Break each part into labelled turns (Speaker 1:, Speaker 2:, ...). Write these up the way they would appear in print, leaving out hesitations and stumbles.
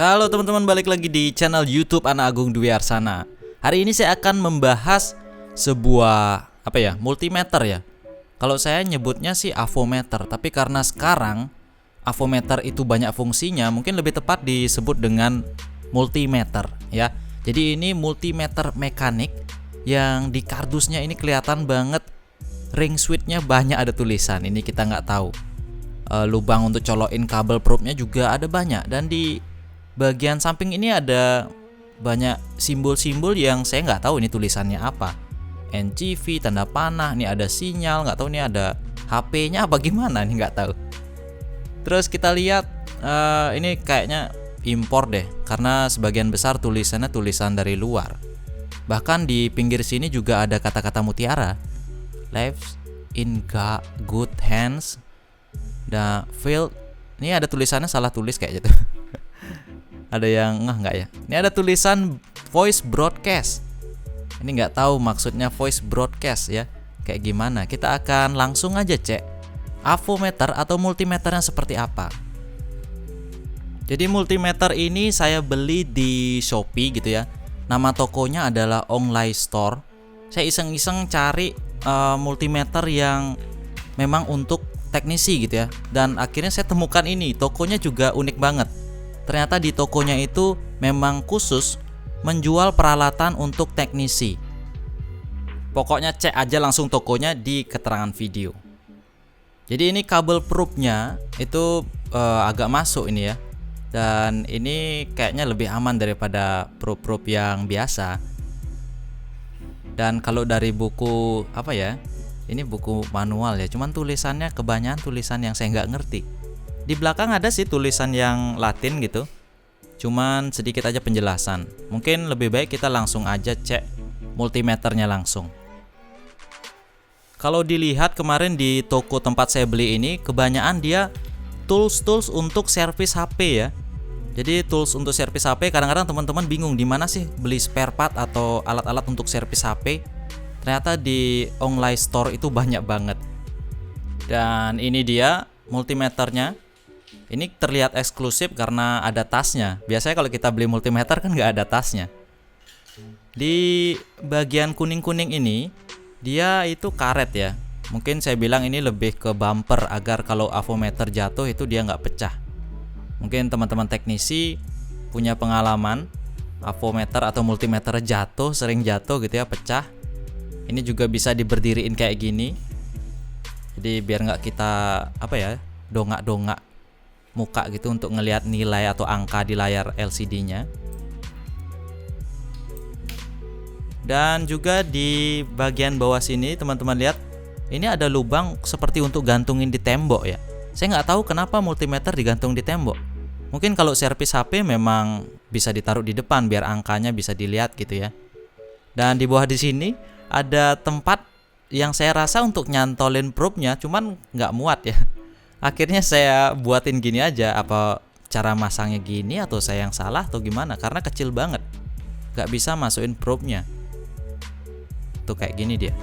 Speaker 1: Halo teman-teman, balik lagi di channel YouTube Anak Agung Dwi Arsana. Hari ini saya akan membahas sebuah multimeter ya. Kalau saya nyebutnya sih avometer, tapi karena sekarang avometer itu banyak fungsinya, mungkin lebih tepat disebut dengan multimeter ya. Jadi ini multimeter mekanik yang di kardusnya ini kelihatan banget ring switch-nya banyak ada tulisan. Ini kita nggak tahu. Lubang untuk colokin kabel probe-nya juga ada banyak, dan di bagian samping ini ada banyak simbol-simbol yang saya nggak tahu ini tulisannya apa. NCV, tanda panah, ini ada sinyal, nggak tahu ini ada HP-nya apa gimana, ini nggak tahu. Terus kita lihat ini kayaknya impor deh, karena sebagian besar tulisannya tulisan dari luar. Bahkan di pinggir sini juga ada kata-kata mutiara. Lives in good hands. Dan field, ini ada tulisannya salah tulis kayak gitu. Ada yang nggak ya? Ini ada tulisan voice broadcast. Ini nggak tahu maksudnya voice broadcast ya. Kayak gimana? Kita akan langsung aja cek avometer atau multimeternya seperti apa. Jadi multimeter ini saya beli di Shopee gitu ya. Nama tokonya adalah Online Store. Saya iseng-iseng cari multimeter yang memang untuk teknisi gitu ya. Dan akhirnya saya temukan ini. Tokonya juga unik banget. Ternyata di tokonya itu memang khusus menjual peralatan untuk teknisi. Pokoknya cek aja langsung tokonya di keterangan video. Jadi ini kabel probe-nya itu agak masuk ini ya. Dan ini kayaknya lebih aman daripada probe-probe yang biasa. Dan kalau dari buku ini buku manual ya, cuman tulisannya kebanyakan tulisan yang saya nggak ngerti. Di belakang ada sih tulisan yang Latin gitu, cuman sedikit aja penjelasan. Mungkin lebih baik kita langsung aja cek multimeternya langsung. Kalau dilihat kemarin di toko tempat saya beli ini, kebanyakan dia tools untuk servis HP ya. Jadi tools untuk servis HP, kadang-kadang teman-teman bingung di mana sih beli spare part atau alat-alat untuk servis HP. Ternyata di online store itu banyak banget. Dan ini dia multimeternya. Ini terlihat eksklusif karena ada tasnya. Biasanya kalau kita beli multimeter kan nggak ada tasnya. Di bagian kuning-kuning ini, dia itu karet ya. Mungkin saya bilang ini lebih ke bumper agar kalau avometer jatuh itu dia nggak pecah. Mungkin teman-teman teknisi punya pengalaman avometer atau multimeter jatuh, sering jatuh gitu ya, pecah. Ini juga bisa diberdiriin kayak gini. Jadi biar nggak kita dongak-dongak muka gitu untuk ngelihat nilai atau angka di layar LCD-nya. Dan juga di bagian bawah sini teman-teman lihat, ini ada lubang seperti untuk gantungin di tembok ya. Saya nggak tahu kenapa multimeter digantung di tembok. Mungkin kalau servis HP memang bisa ditaruh di depan biar angkanya bisa dilihat gitu ya. Dan di bawah di sini ada tempat yang saya rasa untuk nyantolin probe-nya, cuman nggak muat ya. Akhirnya saya buatin gini aja. Apa cara masangnya gini atau saya yang salah atau gimana? Karena kecil banget, nggak bisa masukin probe-nya. Tuh kayak gini dia.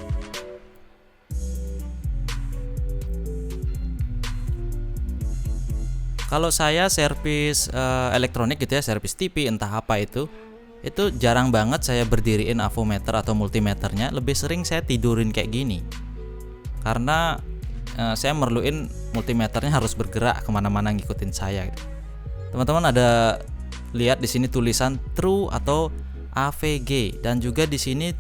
Speaker 1: Kalau saya servis elektronik gitu ya, servis TV entah apa itu jarang banget saya berdiriin avometer atau multimeternya. Lebih sering saya tidurin kayak gini. Karena saya merluin multimeternya harus bergerak kemana-mana ngikutin saya gitu. Teman-teman ada lihat di sini tulisan true atau AVG, dan juga di sini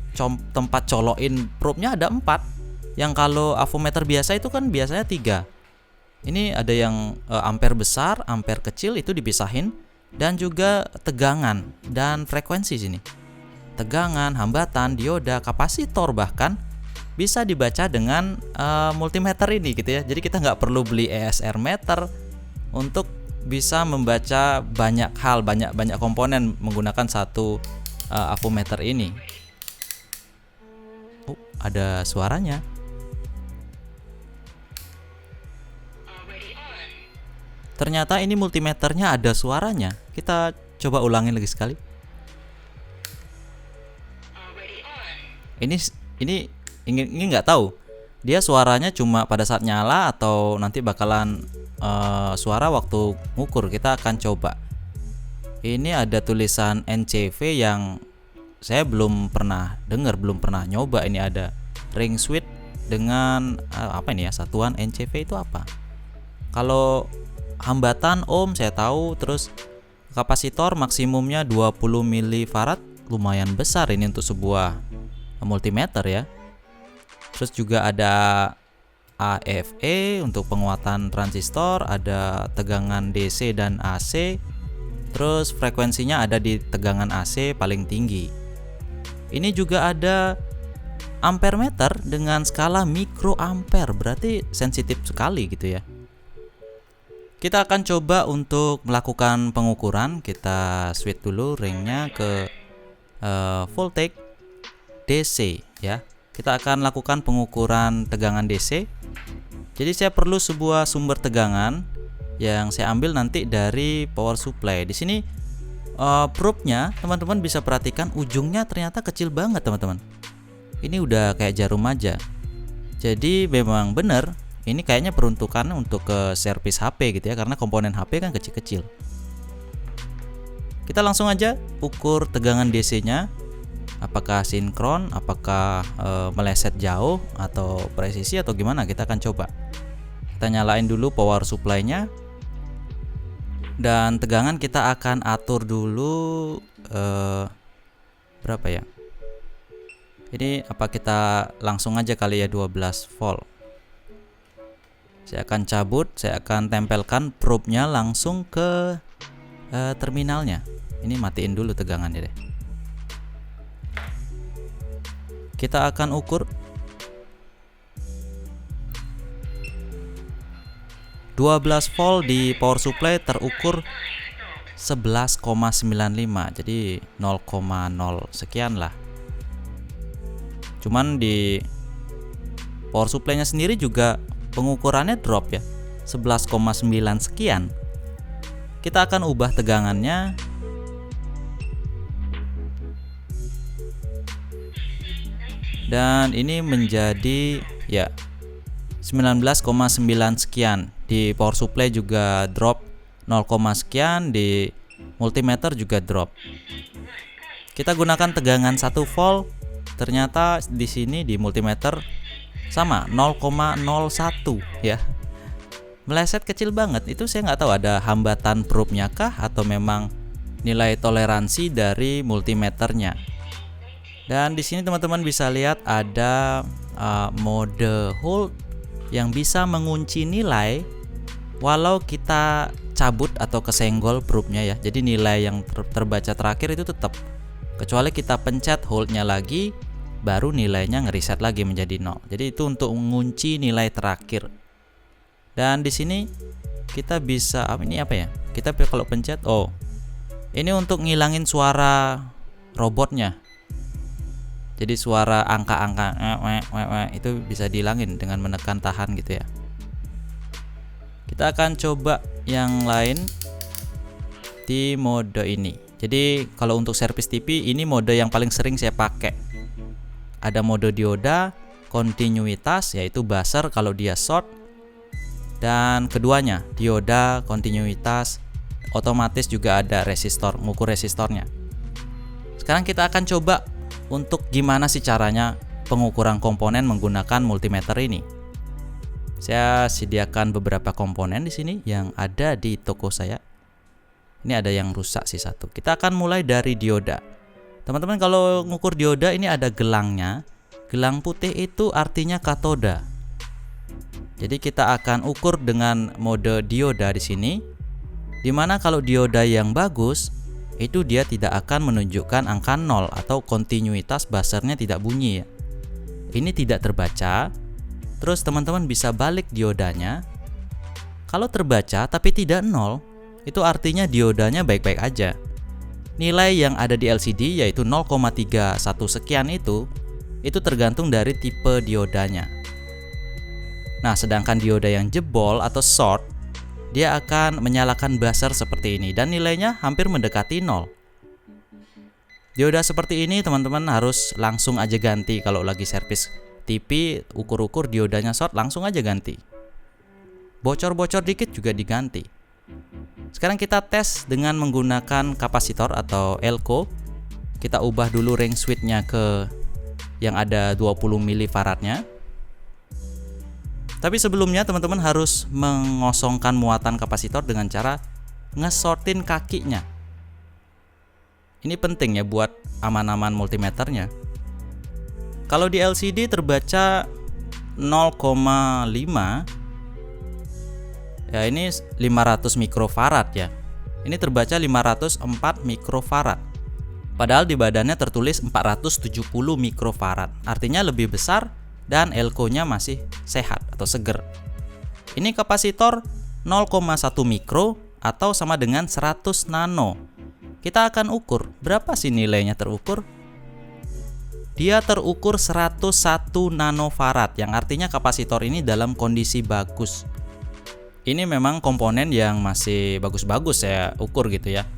Speaker 1: tempat colokin probe-nya ada 4. Yang kalau avometer biasa itu kan biasanya 3. Ini ada yang ampere besar, ampere kecil itu dipisahin, dan juga tegangan dan frekuensi sini. Tegangan, hambatan, dioda, kapasitor bahkan bisa dibaca dengan multimeter ini gitu ya. Jadi kita nggak perlu beli ESR meter untuk bisa membaca banyak hal, banyak komponen menggunakan satu avometer ini. Ada suaranya. Ternyata ini multimeternya ada suaranya. Kita coba ulangin lagi sekali. Ini nggak tahu dia suaranya cuma pada saat nyala atau nanti bakalan suara waktu ngukur. Kita akan coba Ini ada tulisan NCV yang saya belum pernah dengar, belum pernah nyoba. Ini ada ring switch dengan apa ini ya, satuan NCV itu apa? Kalau hambatan ohm saya tahu, terus kapasitor maksimumnya 20 milifarad, lumayan besar ini untuk sebuah multimeter ya. Terus juga ada AFE untuk penguatan transistor, ada tegangan DC dan AC. Terus frekuensinya ada di tegangan AC paling tinggi. Ini juga ada ampermeter dengan skala mikroampere, berarti sensitif sekali gitu ya. Kita akan coba untuk melakukan pengukuran. Kita switch dulu ringnya ke voltage DC ya. Kita akan lakukan pengukuran tegangan DC. Jadi saya perlu sebuah sumber tegangan yang saya ambil nanti dari power supply. Di sini probe-nya teman-teman bisa perhatikan ujungnya ternyata kecil banget teman-teman. Ini udah kayak jarum aja. Jadi memang benar ini kayaknya peruntukannya untuk ke servis HP gitu ya, karena komponen HP kan kecil-kecil. Kita langsung aja ukur tegangan DC-nya. Apakah sinkron, apakah meleset jauh atau presisi atau gimana, kita akan coba. Kita nyalain dulu power supply-nya. Dan tegangan kita akan atur dulu berapa ya? Ini apa kita langsung aja kali ya 12 volt. Saya akan cabut, saya akan tempelkan probe-nya langsung ke terminalnya. Ini matiin dulu tegangannya deh. Kita akan ukur 12 volt di power supply terukur 11,95, jadi 0,0 sekian lah. Cuman di power supply-nya sendiri juga pengukurannya drop ya, 11,9 sekian. Kita akan ubah tegangannya. Dan ini menjadi ya 19,9 sekian. Di power supply juga drop 0, sekian, di multimeter juga drop. Kita gunakan tegangan 1 volt. Ternyata di sini di multimeter sama 0,01 ya. Meleset kecil banget. Itu saya nggak tahu ada hambatan probe-nya kah atau memang nilai toleransi dari multimeternya. Dan di sini teman-teman bisa lihat ada mode hold yang bisa mengunci nilai walau kita cabut atau kesenggol probe-nya ya. Jadi nilai yang terbaca terakhir itu tetap, kecuali kita pencet hold-nya lagi, baru nilainya ngeriset lagi menjadi 0. Jadi itu untuk mengunci nilai terakhir. Dan di sini kita bisa ini apa ya? Kita kalau pencet, oh, ini untuk ngilangin suara robotnya. Jadi suara angka-angka itu bisa dihilangin dengan menekan tahan gitu ya. Kita akan coba yang lain di mode ini. Jadi kalau untuk servis TV ini mode yang paling sering saya pakai. Ada mode dioda, kontinuitas yaitu buzzer kalau dia short, dan keduanya dioda, kontinuitas, otomatis juga ada resistor, mengukur resistornya. Sekarang kita akan coba untuk gimana sih caranya pengukuran komponen menggunakan multimeter ini. Saya sediakan beberapa komponen di sini yang ada di toko saya. Ini ada yang rusak sih satu. Kita akan mulai dari dioda. Teman-teman kalau ngukur dioda ini ada gelangnya. Gelang putih itu artinya katoda. Jadi kita akan ukur dengan mode dioda di sini. Dimana kalau dioda yang bagus itu dia tidak akan menunjukkan angka 0 atau kontinuitas buzzernya tidak bunyi ya. Ini tidak terbaca. Terus teman-teman bisa balik diodanya. Kalau terbaca tapi tidak 0, itu artinya diodanya baik-baik aja. Nilai yang ada di LCD yaitu 0,31 sekian itu tergantung dari tipe diodanya. Nah, sedangkan dioda yang jebol atau short, dia akan menyalakan buzzer seperti ini dan nilainya hampir mendekati 0. Dioda seperti ini teman-teman harus langsung aja ganti. Kalau lagi servis TV, ukur-ukur diodanya short, langsung aja ganti. Bocor-bocor dikit juga diganti. Sekarang kita tes dengan menggunakan kapasitor atau elko. Kita ubah dulu ring switch-nya ke yang ada 20 milifaradnya. Tapi sebelumnya teman-teman harus mengosongkan muatan kapasitor dengan cara ngesortin kakinya. Ini penting ya buat aman-aman multimeternya. Kalau di LCD terbaca 0,5, ya ini 500 mikrofarad ya. Ini terbaca 504 mikrofarad. Padahal di badannya tertulis 470 mikrofarad. Artinya lebih besar dan elko-nya masih sehat atau seger. Ini kapasitor 0,1 mikro atau sama dengan 100 nano. Kita akan ukur berapa sih nilainya terukur. Dia terukur 101 nanofarad, yang artinya kapasitor ini dalam kondisi bagus. Ini memang komponen yang masih bagus-bagus saya ukur gitu ya.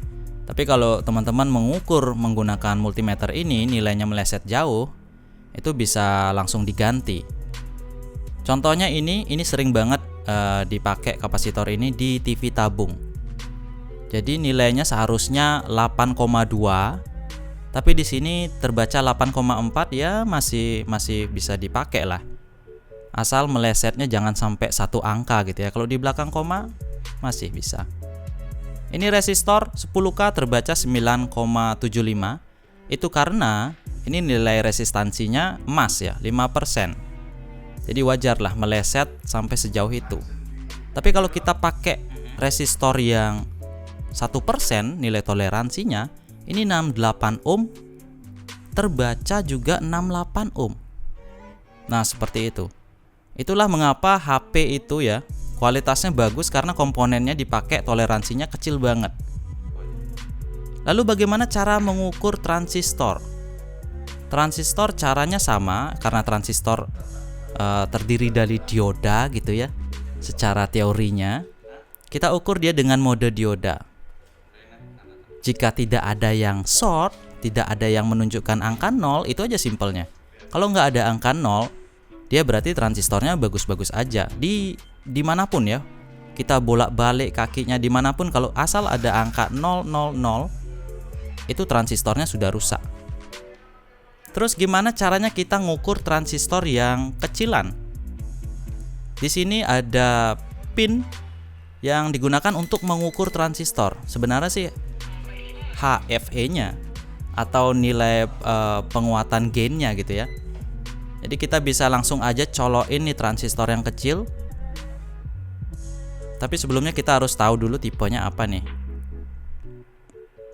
Speaker 1: Tapi kalau teman-teman mengukur menggunakan multimeter ini nilainya meleset jauh, itu bisa langsung diganti. Contohnya ini sering banget dipakai kapasitor ini di TV tabung. Jadi nilainya seharusnya 8,2, tapi di sini terbaca 8,4, ya masih bisa dipakai lah. Asal melesetnya jangan sampai satu angka gitu ya. Kalau di belakang koma masih bisa. Ini resistor 10K terbaca 9,75. Itu karena ini nilai resistansinya emas ya, 5%. Jadi wajarlah meleset sampai sejauh itu. Tapi kalau kita pakai resistor yang 1%, nilai toleransinya ini 68 ohm, terbaca juga 68 ohm. Nah, seperti itu. Itulah mengapa HP itu ya kualitasnya bagus, karena komponennya dipakai toleransinya kecil banget. Lalu bagaimana cara mengukur transistor? Transistor caranya sama, karena transistor terdiri dari dioda gitu ya. Secara teorinya kita ukur dia dengan mode dioda. Jika tidak ada yang short, tidak ada yang menunjukkan angka 0, itu aja simpelnya. Kalau nggak ada angka 0, dia berarti transistornya bagus-bagus aja. Dimanapun ya, kita bolak-balik kakinya dimanapun, kalau asal ada angka 000, itu transistornya sudah rusak. Terus gimana caranya kita ngukur transistor yang kecilan? Di sini ada pin yang digunakan untuk mengukur transistor. Sebenarnya sih HFE-nya atau nilai penguatan gainnya gitu ya. Jadi kita bisa langsung aja colokin nih transistor yang kecil. Tapi sebelumnya kita harus tahu dulu tipenya apa nih.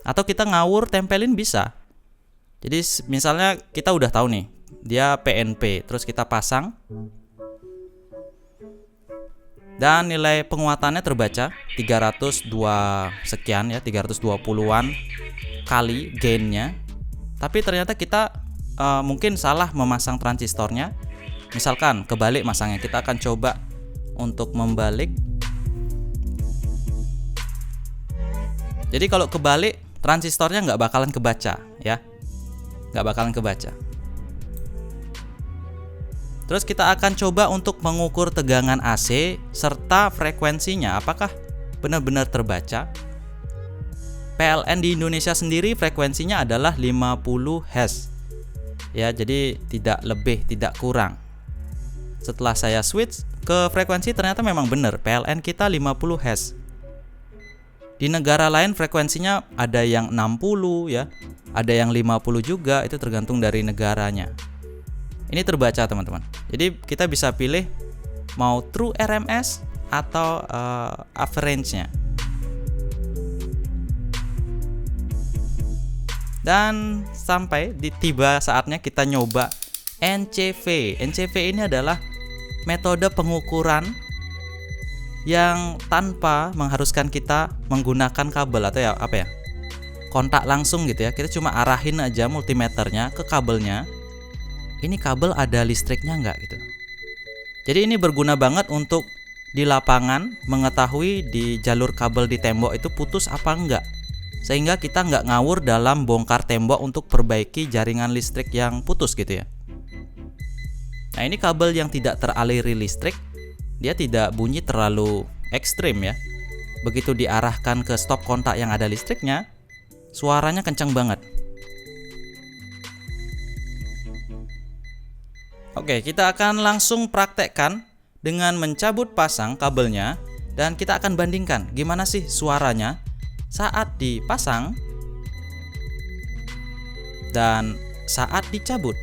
Speaker 1: Atau kita ngawur tempelin bisa. Jadi misalnya kita udah tahu nih, dia PNP, terus kita pasang. Dan nilai penguatannya terbaca 302 sekian ya, 320-an kali gainnya. Tapi ternyata kita mungkin salah memasang transistornya. Misalkan kebalik masangnya, kita akan coba untuk membalik. Jadi kalau kebalik, transistornya nggak bakalan kebaca ya, nggak bakalan kebaca. Terus kita akan coba untuk mengukur tegangan AC serta frekuensinya, apakah benar-benar terbaca. PLN di Indonesia sendiri frekuensinya adalah 50 Hz ya, jadi tidak lebih tidak kurang. Setelah saya switch ke frekuensi, ternyata memang benar PLN kita 50 Hz. Di negara lain frekuensinya ada yang 60 ya, ada yang 50 juga, itu tergantung dari negaranya. Ini terbaca teman-teman. Jadi kita bisa pilih mau true RMS atau average-nya. Dan sampai tiba saatnya kita nyoba NCV. NCV ini adalah metode pengukuran yang tanpa mengharuskan kita menggunakan kabel atau ya apa ya, kontak langsung gitu ya. Kita cuma arahin aja multimeternya ke kabelnya. Ini kabel ada listriknya nggak gitu. Jadi ini berguna banget untuk di lapangan mengetahui di jalur kabel di tembok itu putus apa enggak, sehingga kita nggak ngawur dalam bongkar tembok untuk perbaiki jaringan listrik yang putus gitu ya. Nah, ini kabel yang tidak teraliri listrik, dia tidak bunyi terlalu ekstrim ya. begitu diarahkan ke stop kontak yang ada listriknya, suaranya kencang banget. Oke, kita akan langsung praktekkan dengan mencabut pasang kabelnya, dan kita akan bandingkan gimana sih suaranya saat dipasang dan saat dicabut.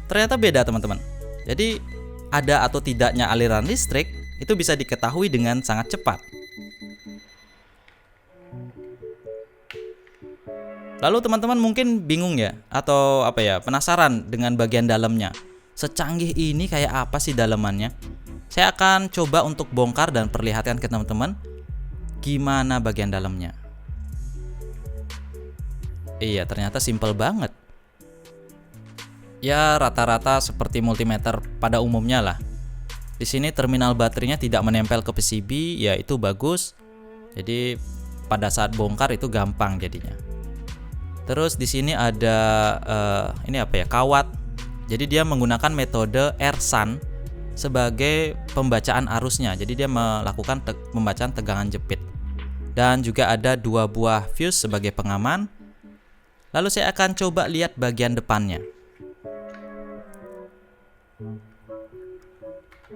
Speaker 1: Ternyata beda teman-teman. Jadi ada atau tidaknya aliran listrik itu bisa diketahui dengan sangat cepat. Lalu teman-teman mungkin bingung ya, atau penasaran dengan bagian dalamnya. Secanggih ini kayak apa sih dalamannya? Saya akan coba untuk bongkar dan perlihatkan ke teman-teman gimana bagian dalamnya. Iya, ternyata simple banget. Ya, rata-rata seperti multimeter pada umumnya lah. Di sini terminal baterainya tidak menempel ke PCB, ya itu bagus. Jadi pada saat bongkar itu gampang jadinya. Terus di sini ada kawat. Jadi dia menggunakan metode R-SAN sebagai pembacaan arusnya. Jadi dia melakukan pembacaan tegangan jepit. Dan juga ada 2 buah fuse sebagai pengaman. Lalu saya akan coba lihat bagian depannya.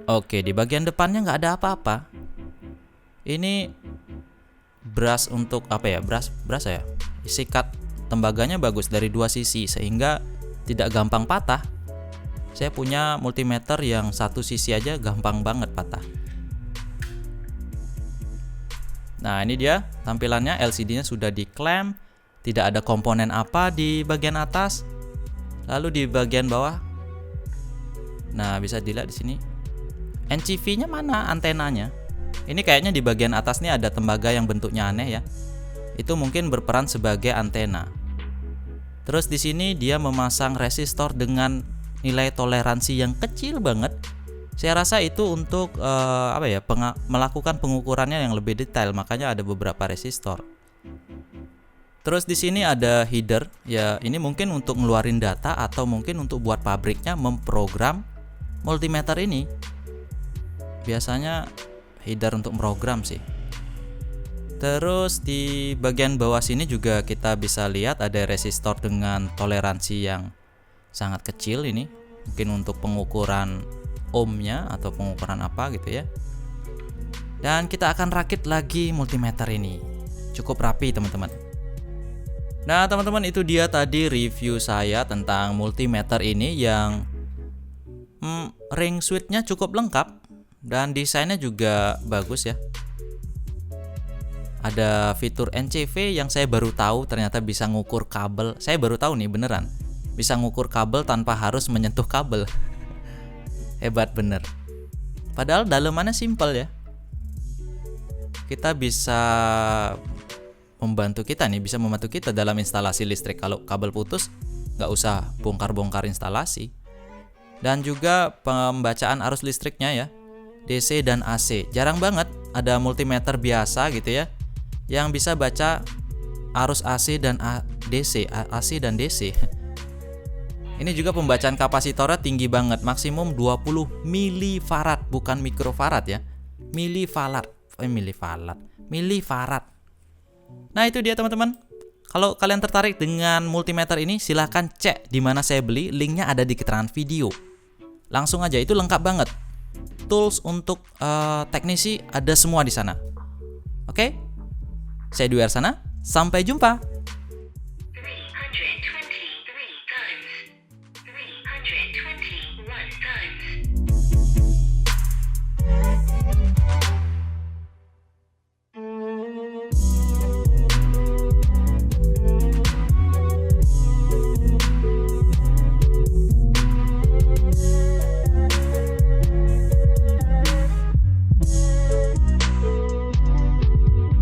Speaker 1: Oke, di bagian depannya nggak ada apa-apa. Ini brush untuk brush ya. Sikat tembaganya bagus dari 2 sisi sehingga tidak gampang patah. Saya punya multimeter yang 1 sisi aja gampang banget patah. Nah, ini dia tampilannya. LCD-nya sudah diklem. Tidak ada komponen apa di bagian atas. Lalu di bagian bawah, nah bisa dilihat di sini. NCV-nya mana antenanya? Ini kayaknya di bagian atas nih ada tembaga yang bentuknya aneh ya. Itu mungkin berperan sebagai antena. Terus di sini dia memasang resistor dengan nilai toleransi yang kecil banget. Saya rasa itu untuk melakukan pengukurannya yang lebih detail, makanya ada beberapa resistor. Terus di sini ada header, ya ini mungkin untuk ngeluarin data atau mungkin untuk buat pabriknya memprogram multimeter ini. Biasanya header untuk program sih. Terus di bagian bawah sini juga kita bisa lihat ada resistor dengan toleransi yang sangat kecil ini. Mungkin untuk pengukuran ohmnya atau pengukuran apa gitu ya. Dan kita akan rakit lagi multimeter ini. Cukup rapi teman-teman. Nah teman-teman, itu dia tadi review saya tentang multimeter ini yang ring switch-nya cukup lengkap dan desainnya juga bagus ya. Ada fitur NCV yang saya baru tahu, ternyata bisa ngukur kabel. Saya baru tahu nih beneran, bisa ngukur kabel tanpa harus menyentuh kabel. Hebat bener. Padahal dalemannya simple ya. Kita bisa membantu kita dalam instalasi listrik. Kalau kabel putus, nggak usah bongkar-bongkar instalasi. Dan juga pembacaan arus listriknya ya, DC dan AC. Jarang banget ada multimeter biasa gitu ya, yang bisa baca arus AC dan DC. Ini juga pembacaan kapasitornya tinggi banget, maksimum 20 milifarad, bukan mikrofarad ya. Milifarad. Nah itu dia teman-teman. Kalau kalian tertarik dengan multimeter ini, silahkan cek di mana saya beli, linknya ada di keterangan video. Langsung aja, itu lengkap banget. Tools untuk teknisi ada semua di sana. Oke? Saya Dwi Arsana, sampai jumpa.